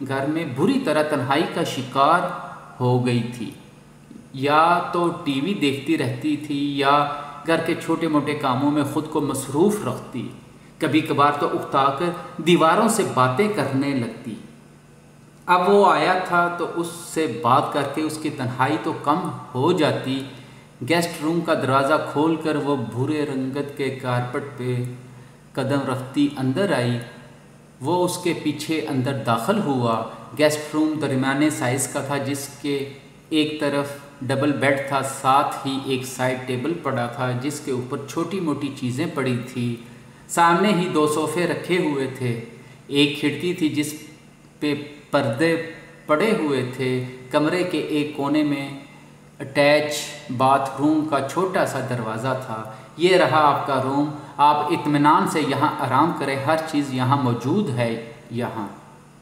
گھر میں بری طرح تنہائی کا شکار ہو گئی تھی۔ یا تو ٹی وی دیکھتی رہتی تھی یا گھر کے چھوٹے موٹے کاموں میں خود کو مصروف رکھتی، کبھی کبھار تو اکتا کر دیواروں سے باتیں کرنے لگتی۔ اب وہ آیا تھا تو اس سے بات کر کے اس کی تنہائی تو کم ہو جاتی۔ گیسٹ روم کا دروازہ کھول کر وہ بھورے رنگت کے کارپٹ پہ قدم رکھتی اندر آئی۔ وہ اس کے پیچھے اندر داخل ہوا۔ گیسٹ روم درمیانے سائز کا تھا، جس کے ایک طرف ڈبل بیڈ تھا، ساتھ ہی ایک سائڈ ٹیبل پڑا تھا جس کے اوپر چھوٹی موٹی چیزیں پڑی تھیں۔ سامنے ہی 2 صوفے رکھے ہوئے تھے، ایک کھڑکی تھی جس پہ پردے پڑے ہوئے تھے۔ کمرے کے ایک کونے میں اٹیچ باتھ روم کا چھوٹا سا دروازہ تھا۔ یہ رہا آپ کا روم، آپ اطمینان سے یہاں آرام کریں، ہر چیز یہاں موجود ہے یہاں۔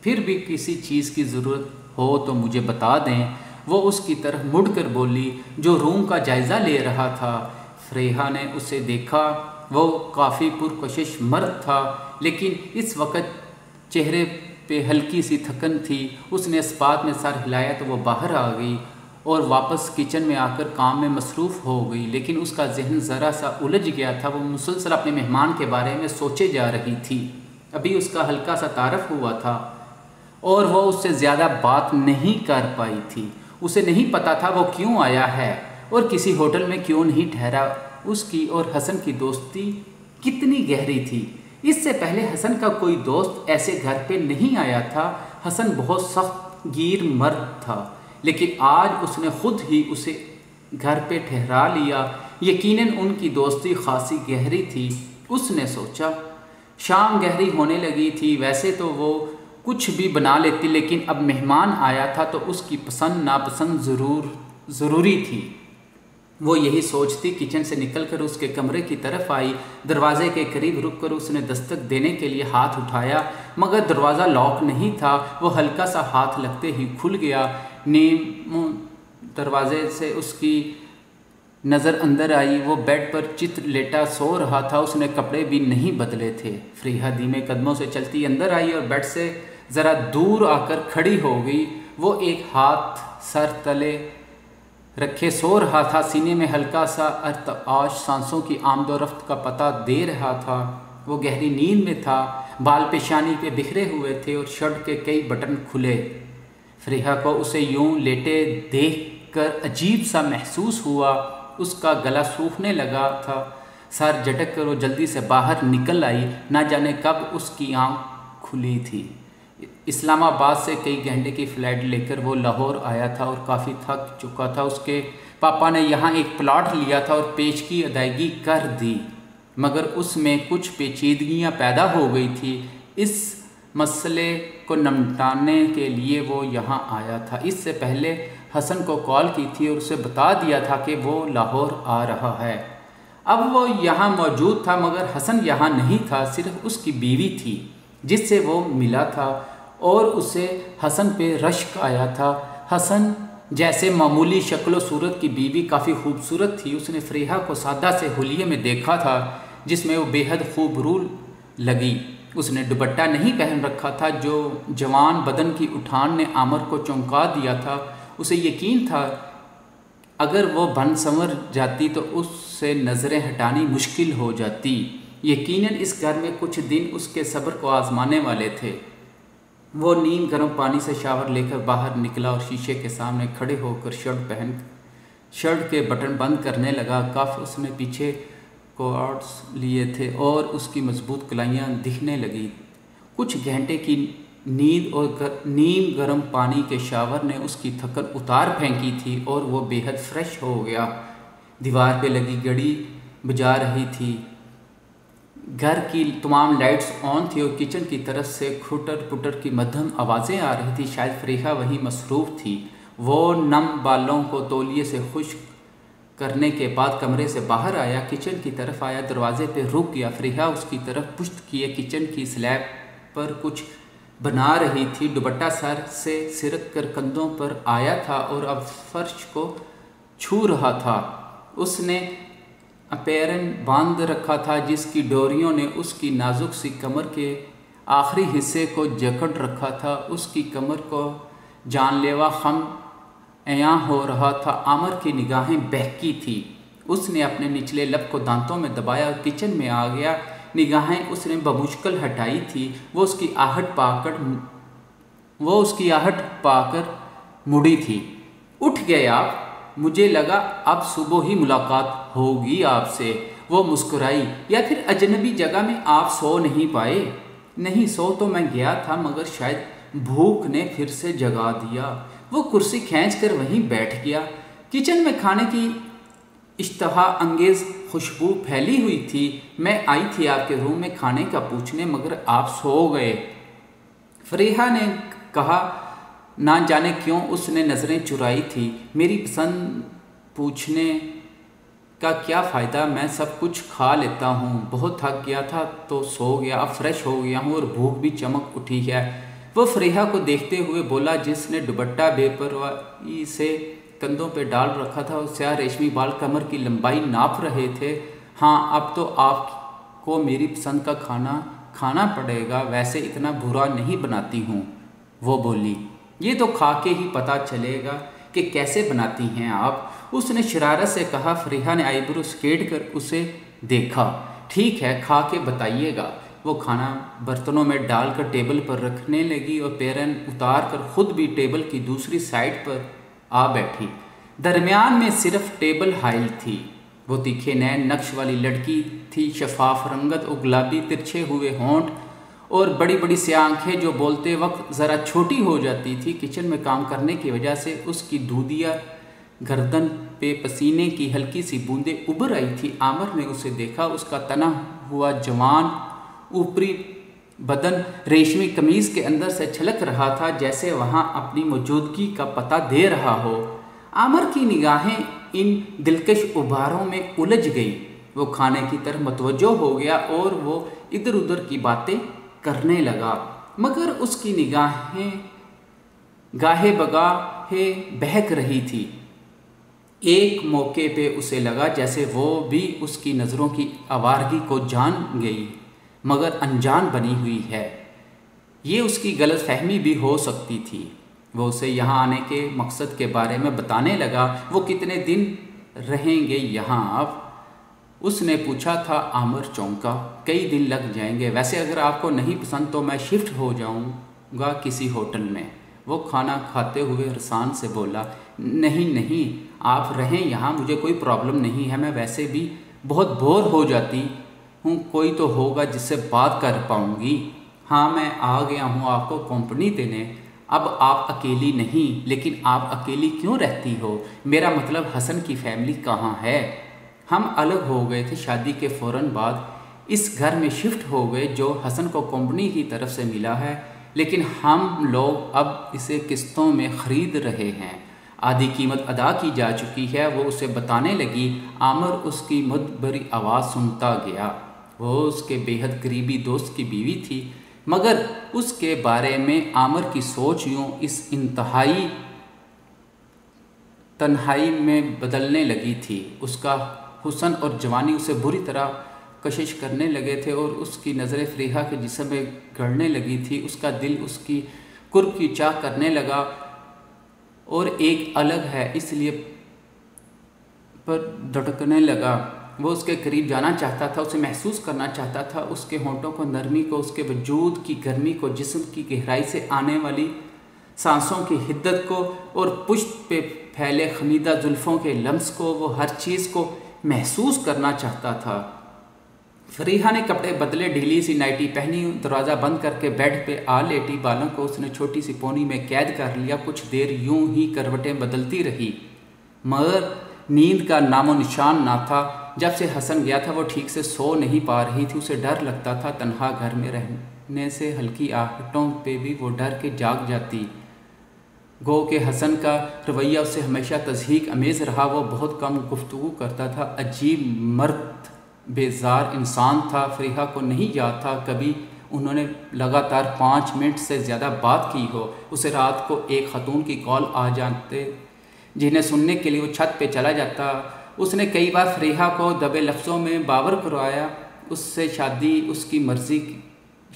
پھر بھی کسی چیز کی ضرورت ہو تو مجھے بتا دیں۔ وہ اس کی طرف مڑ کر بولی، جو روم کا جائزہ لے رہا تھا۔ فریحہ نے اسے دیکھا، وہ کافی پرکشش مرد تھا، لیکن اس وقت چہرے پہ ہلکی سی تھکن تھی۔ اس نے اس بات میں سر ہلایا تو وہ باہر آ گئی اور واپس کچن میں آ کر کام میں مصروف ہو گئی، لیکن اس کا ذہن ذرا سا الجھ گیا تھا۔ وہ مسلسل اپنے مہمان کے بارے میں سوچے جا رہی تھی۔ ابھی اس کا ہلکا سا تعارف ہوا تھا اور وہ اس سے زیادہ بات نہیں کر پائی تھی۔ اسے نہیں پتا تھا وہ کیوں آیا ہے اور کسی ہوٹل میں کیوں نہیں ٹھہرا۔ اس کی اور حسن کی دوستی کتنی گہری تھی۔ اس سے پہلے حسن کا کوئی دوست ایسے گھر پہ نہیں آیا تھا۔ حسن بہت سخت گیر مرد تھا، لیکن آج اس نے خود ہی اسے گھر پہ ٹھہرا لیا۔ یقیناً ان کی دوستی خاصی گہری تھی، اس نے سوچا۔ شام گہری ہونے لگی تھی۔ ویسے تو وہ کچھ بھی بنا لیتی، لیکن اب مہمان آیا تھا تو اس کی پسند ناپسند ضروری تھی۔ وہ یہی سوچتی کچن سے نکل کر اس کے کمرے کی طرف آئی۔ دروازے کے قریب رک کر اس نے دستک دینے کے لیے ہاتھ اٹھایا، مگر دروازہ لاک نہیں تھا۔ وہ ہلکا سا ہاتھ لگتے ہی کھل گیا۔ نیم دروازے سے اس کی نظر اندر آئی۔ وہ بیڈ پر چت لیٹا سو رہا تھا، اس نے کپڑے بھی نہیں بدلے تھے۔ فریحہ دھیمے قدموں سے چلتی اندر آئی اور بیڈ سے ذرا دور آ کر کھڑی ہو گئی۔ وہ ایک ہاتھ سر تلے رکھے سو رہا تھا، سینے میں ہلکا سا ارتعاش سانسوں کی آمد و رفت کا پتہ دے رہا تھا۔ وہ گہری نیند میں تھا، بال پیشانی پہ بکھرے ہوئے تھے اور شرٹ کے کئی بٹن کھلے۔ فریحہ کو اسے یوں لیٹے دیکھ کر عجیب سا محسوس ہوا۔ اس کا گلا سوکھنے لگا تھا۔ سر جھٹک کر وہ جلدی سے باہر نکل آئی۔ نہ جانے کب اس کی آنکھ کھلی تھی۔ اسلام آباد سے کئی گھنٹے کی فلائٹ لے کر وہ لاہور آیا تھا اور کافی تھک چکا تھا۔ اس کے پاپا نے یہاں ایک پلاٹ لیا تھا اور پیش کی ادائیگی کر دی، مگر اس میں کچھ پیچیدگیاں پیدا ہو گئی تھی۔ اس مسئلے کو نمٹانے کے لیے وہ یہاں آیا تھا۔ اس سے پہلے حسن کو کال کی تھی اور اسے بتا دیا تھا کہ وہ لاہور آ رہا ہے۔ اب وہ یہاں موجود تھا، مگر حسن یہاں نہیں تھا، صرف اس کی بیوی تھی جس سے وہ ملا تھا، اور اسے حسن پہ رشک آیا تھا۔ حسن جیسے معمولی شکل و صورت کی بیوی کافی خوبصورت تھی۔ اس نے فریحہ کو سادہ سے حلیے میں دیکھا تھا جس میں وہ بے حد خوبرو لگی۔ اس نے دوپٹہ نہیں پہن رکھا تھا جو جوان بدن کی اٹھان نے عامر کو چونکا دیا تھا۔ اسے یقین تھا اگر وہ بن سنور جاتی تو اس سے نظریں ہٹانی مشکل ہو جاتی۔ یقیناً اس گھر میں کچھ دن اس کے صبر کو آزمانے والے تھے۔ وہ نیم گرم پانی سے شاور لے کر باہر نکلا اور شیشے کے سامنے کھڑے ہو کر شرٹ کے بٹن بند کرنے لگا۔ کف اس نے پیچھے کارڈز لیے تھے اور اس کی مضبوط کلائیاں دکھنے لگی۔ کچھ گھنٹے کی نیند اور نیم گرم پانی کے شاور نے اس کی تھکن اتار پھینکی تھی اور وہ بے حد فریش ہو گیا۔ دیوار پہ لگی گھڑی بجا رہی تھی۔ گھر کی تمام لائٹس آن تھی اور کچن کی طرف سے کھٹر پٹر کی مدھم آوازیں آ رہی تھی۔ شاید فریحہ وہیں مصروف تھی۔ وہ نم بالوں کو تولیے سے خشک کرنے کے بعد کمرے سے باہر آیا، کچن کی طرف آیا، دروازے پہ رک گیا۔ فریحہ اس کی طرف پشت کیے کچن کی سلیب پر کچھ بنا رہی تھی۔ دوپٹہ سر سے سرک کر کندھوں پر آیا تھا اور اب فرش کو چھو رہا تھا۔ اس نے اپیرن باندھ رکھا تھا جس کی ڈوریوں نے اس کی نازک سی کمر کے آخری حصے کو جکڑ رکھا تھا، اس کی کمر کو جان لیوا خم عیاں ہو رہا تھا۔ عامر کی نگاہیں بہکی تھی، اس نے اپنے نچلے لب کو دانتوں میں دبایا اور کچن میں آ گیا۔ نگاہیں اس نے بمشکل ہٹائی تھی، وہ اس کی آہٹ پا کر مڑی تھی۔ اٹھ گئے آپ؟ مجھے لگا اب صبح ہی ملاقات ہوگی آپ سے۔ وہ مسکرائی۔ یا پھر اجنبی جگہ میں آپ سو نہیں پائے؟ نہیں، سو تو میں گیا تھا، مگر شاید بھوک نے پھر سے جگا دیا۔ وہ کرسی کھینچ کر وہیں بیٹھ گیا۔ کچن میں کھانے کی اشتہا انگیز خوشبو پھیلی ہوئی تھی۔ میں آئی تھی آپ کے روم میں کھانے کا پوچھنے، مگر آپ سو گئے۔ فریحہ نے کہا۔ نہ جانے کیوں اس نے نظریں چرائی تھی۔ میری پسند پوچھنے کا کیا فائدہ، میں سب کچھ کھا لیتا ہوں۔ بہت تھک گیا تھا تو سو گیا، اب فریش ہو گیا ہوں اور بھوک بھی چمک اٹھی ہے۔ وہ فریحہ کو دیکھتے ہوئے بولا، جس نے دوپٹہ بے پرواہی سے کندھوں پہ ڈال رکھا تھا اور سیاہ ریشمی بال کمر کی لمبائی ناپ رہے تھے۔ ہاں، اب تو آپ کو میری پسند کا کھانا کھانا پڑے گا، ویسے اتنا برا نہیں بناتی ہوں، وہ بولی۔ یہ تو کھا کے ہی پتہ چلے گا کہ کیسے بناتی ہیں آپ، اس نے شرارت سے کہا۔ فریحہ نے آئی برو سکیڑ کر اسے دیکھا۔ ٹھیک ہے، کھا کے بتائیے گا۔ وہ کھانا برتنوں میں ڈال کر ٹیبل پر رکھنے لگی اور پیرن اتار کر خود بھی ٹیبل کی دوسری سائڈ پر آ بیٹھی۔ درمیان میں صرف ٹیبل حائل تھی۔ وہ تیکھے نین نقش والی لڑکی تھی، شفاف رنگت اور گلابی ترچھے ہوئے ہونٹ اور بڑی بڑی سیاہ آنکھیں جو بولتے وقت ذرا چھوٹی ہو جاتی تھی۔ کچن میں کام کرنے کی وجہ سے اس کی دودیا گردن پہ پسینے کی ہلکی سی بوندیں ابھر آئی تھی۔ عامر نے اسے دیکھا۔ اس کا تنا ہوا جوان اوپری بدن ریشمی قمیض کے اندر سے چھلک رہا تھا، جیسے وہاں اپنی موجودگی کا پتہ دے رہا ہو۔ عامر کی نگاہیں ان دلکش ابھاروں میں الجھ گئی۔ وہ کھانے کی طرف متوجہ ہو گیا اور وہ ادھر ادھر کی باتیں کرنے لگا، مگر اس کی نگاہیں گاہے بگاہے بہک رہی تھی۔ ایک موقع پہ اسے لگا جیسے وہ بھی اس کی نظروں کی آوارگی کو جان گئی، مگر انجان بنی ہوئی ہے۔ یہ اس کی غلط فہمی بھی ہو سکتی تھی۔ وہ اسے یہاں آنے کے مقصد کے بارے میں بتانے لگا۔ وہ کتنے دن رہیں گے یہاں آپ؟ اس نے پوچھا تھا۔ عامر چونکا۔ کئی دن لگ جائیں گے، ویسے اگر آپ کو نہیں پسند تو میں شفٹ ہو جاؤں گا کسی ہوٹل میں، وہ کھانا کھاتے ہوئے رسان سے بولا۔ نہیں، آپ رہیں یہاں، مجھے کوئی پرابلم نہیں ہے، میں ویسے بھی بہت بور ہو جاتی ہوں، کوئی تو ہوگا جس سے بات کر پاؤں گی۔ ہاں، میں آ گیا ہوں آپ کو کمپنی دینے۔ اب آپ اکیلی نہیں، لیکن آپ اکیلی کیوں رہتی ہو؟ میرا مطلب حسن کی فیملی کہاں ہے؟ ہم الگ ہو گئے تھے، شادی کے فوراً بعد اس گھر میں شفٹ ہو گئے جو حسن کو کمپنی کی طرف سے ملا ہے، لیکن ہم لوگ اب اسے قسطوں میں خرید رہے ہیں، آدھی قیمت ادا کی جا چکی ہے، وہ اسے بتانے لگی۔ عامر اس کی مدبری آواز سنتا گیا۔ وہ اس کے بے حد قریبی دوست کی بیوی تھی، مگر اس کے بارے میں عامر کی سوچ یوں اس انتہائی تنہائی میں بدلنے لگی تھی۔ اس کا حسن اور جوانی اسے بری طرح کشش کرنے لگے تھے اور اس کی نظریں فریحہ کے جسم میں گڑنے لگی تھی۔ اس کا دل اس کی قرب کی چاہ کرنے لگا اور ایک الگ ہے اس لیے پر دھڑکنے لگا۔ وہ اس کے قریب جانا چاہتا تھا، اسے محسوس کرنا چاہتا تھا، اس کے ہونٹوں کو، نرمی کو، اس کے وجود کی گرمی کو، جسم کی گہرائی سے آنے والی سانسوں کی حدت کو اور پشت پہ پھیلے خمیدہ زلفوں کے لمس کو، وہ ہر چیز کو محسوس کرنا چاہتا تھا۔ فریحہ نے کپڑے بدلے، ڈھیلی سی نائٹی پہنی، دروازہ بند کر کے بیڈ پہ آ لیٹی، بالوں کو اس نے چھوٹی سی پونی میں قید کر لیا۔ کچھ دیر یوں ہی کروٹیں بدلتی رہی، مگر نیند کا نام و نشان نہ تھا۔ جب سے حسن گیا تھا وہ ٹھیک سے سو نہیں پا رہی تھی، اسے ڈر لگتا تھا، تنہا گھر میں رہنے سے ہلکی آہٹوں پہ بھی وہ ڈر کے جاگ جاتی۔ گو کہ حسن کا رویہ اسے ہمیشہ تضحیک امیز رہا، وہ بہت کم گفتگو کرتا تھا، عجیب مرد بیزار انسان تھا۔ فریحہ کو نہیں یاد تھا کبھی انہوں نے لگاتار 5 منٹ سے زیادہ بات کی ہو۔ اسے رات کو ایک خاتون کی کال آ جاتے جنہیں سننے کے لیے وہ چھت پہ چلا جاتا۔ اس نے کئی بار فریحہ کو دبے لفظوں میں باور کروایا اس سے شادی اس کی مرضی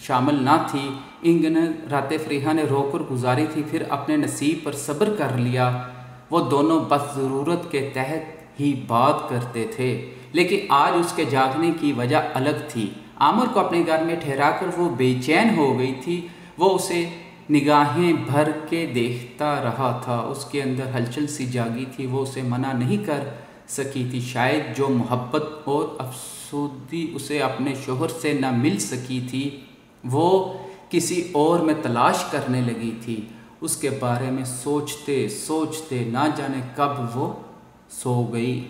شامل نہ تھی۔ ان رات فریحہ نے رو کر گزاری تھی، پھر اپنے نصیب پر صبر کر لیا۔ وہ دونوں بس ضرورت کے تحت ہی بات کرتے تھے، لیکن آج اس کے جاگنے کی وجہ الگ تھی۔ عامر کو اپنے گھر میں ٹھہرا کر وہ بے چین ہو گئی تھی۔ وہ اسے نگاہیں بھر کے دیکھتا رہا تھا، اس کے اندر ہلچل سی جاگی تھی، وہ اسے منع نہیں کر سکی تھی۔ شاید جو محبت اور افسردگی اسے اپنے شوہر سے نہ مل سکی تھی، وہ کسی اور میں تلاش کرنے لگی تھی۔ اس کے بارے میں سوچتے سوچتے نہ جانے کب وہ سو گئی۔